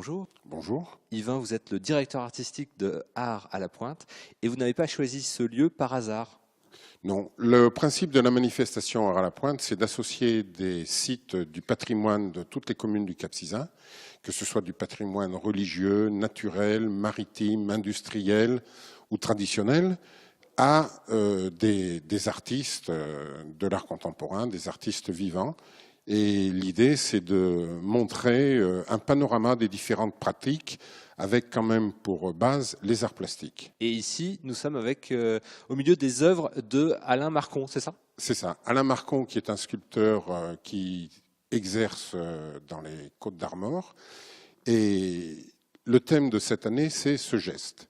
Bonjour. Bonjour. Yvain, vous êtes le directeur artistique de Art à la Pointe et vous n'avez pas choisi ce lieu par hasard. Non, le principe de la manifestation Art à la Pointe, c'est d'associer des sites du patrimoine de toutes les communes du Cap-Sizun, que ce soit du patrimoine religieux, naturel, maritime, industriel ou traditionnel, à des artistes de l'art contemporain, des artistes vivants. Et l'idée, c'est de montrer un panorama des différentes pratiques avec quand même pour base les arts plastiques. Et ici, nous sommes au milieu des œuvres de Alain Marcon, c'est ça? C'est ça. Alain Marcon, qui est un sculpteur qui exerce dans les Côtes-d'Armor. Et le thème de cette année, c'est ce geste.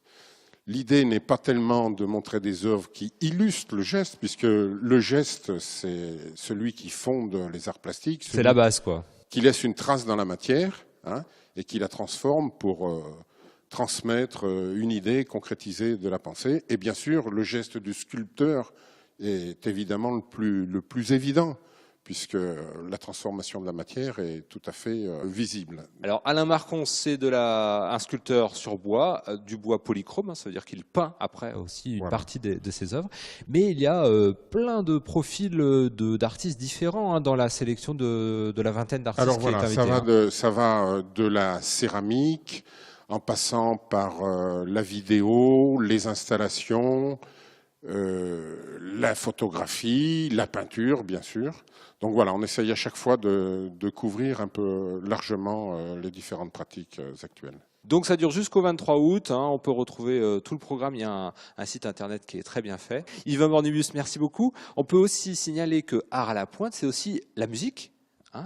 L'idée n'est pas tellement de montrer des œuvres qui illustrent le geste, puisque le geste, c'est celui qui fonde les arts plastiques. C'est la base, quoi. Qui laisse une trace dans la matière et qui la transforme pour transmettre une idée concrétisée de la pensée. Et bien sûr, le geste du sculpteur est évidemment le plus évident, puisque la transformation de la matière est tout à fait visible. Alors Alain Marcon, c'est un sculpteur sur bois, du bois polychrome, ça veut dire qu'il peint après aussi une partie de ses œuvres. Mais il y a plein de profils d'artistes différents dans la sélection de la vingtaine d'artistes. Alors voilà, ça va de la céramique, en passant par la vidéo, les installations, la photographie, la peinture, bien sûr. Donc voilà, on essaye à chaque fois de couvrir un peu largement les différentes pratiques actuelles. Donc ça dure jusqu'au 23 août, on peut retrouver tout le programme, il y a un site internet qui est très bien fait. Yvain Bornibus, merci beaucoup. On peut aussi signaler que Art à la Pointe, c'est aussi la musique.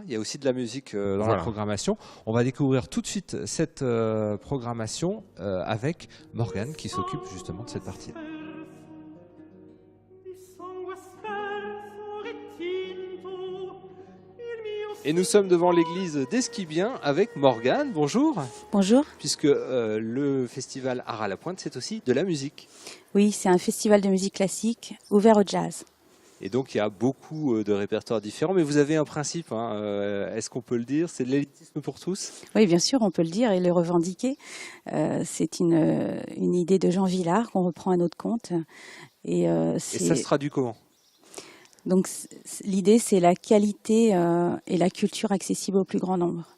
Il y a aussi de la musique dans la programmation. On va découvrir tout de suite cette programmation avec Morgane qui s'occupe justement de cette partie. Et nous sommes devant l'église d'Esquibien avec Morgane. Bonjour. Bonjour. Puisque le festival Art à la Pointe, c'est aussi de la musique. Oui, c'est un festival de musique classique ouvert au jazz. Et donc il y a beaucoup de répertoires différents, mais vous avez un principe, est-ce qu'on peut le dire, c'est de l'élitisme pour tous? Oui, bien sûr, on peut le dire et le revendiquer. C'est une idée de Jean Vilar qu'on reprend à notre compte. Et ça se traduit comment? Donc l'idée, c'est la qualité et la culture accessible au plus grand nombre.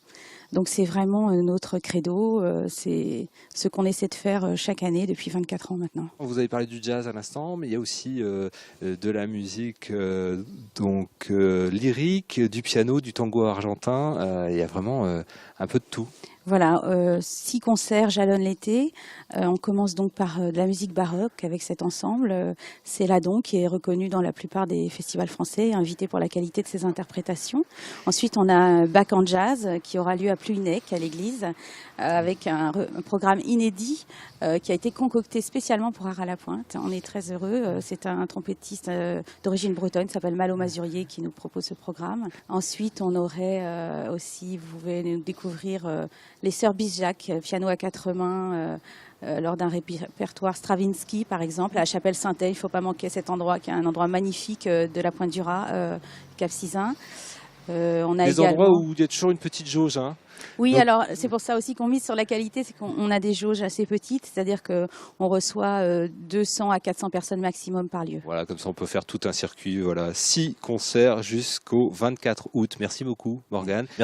Donc c'est vraiment notre credo, c'est ce qu'on essaie de faire chaque année depuis 24 ans maintenant. Vous avez parlé du jazz à l'instant, mais il y a aussi de la musique lyrique, du piano, du tango argentin, il y a vraiment un peu de tout. Voilà, 6 concerts jalonnent l'été. On commence donc par de la musique baroque avec cet ensemble. C'est Ladon qui est reconnu dans la plupart des festivals français, invité pour la qualité de ses interprétations. Ensuite, on a Bach en jazz qui aura lieu à Pluinec, à l'église, avec un programme inédit qui a été concocté spécialement pour Art à la Pointe. On est très heureux. C'est un trompettiste d'origine bretonne, s'appelle Malo Mazurier, qui nous propose ce programme. Ensuite, on aurait aussi, vous pouvez nous découvrir les Sœurs Bizjac, piano à 4 mains, lors d'un répertoire Stravinsky, par exemple, à la chapelle Saint-Aile. Il ne faut pas manquer cet endroit, qui est un endroit magnifique de la Pointe du Raz, Cap-Sizun. On a endroits où il y a toujours une petite jauge. Oui, donc, alors c'est pour ça aussi qu'on mise sur la qualité, c'est qu'on a des jauges assez petites, c'est-à-dire qu'on reçoit 200 à 400 personnes maximum par lieu. Voilà, comme ça on peut faire tout un circuit. Voilà, 6 concerts jusqu'au 24 août. Merci beaucoup, Morgane. Merci.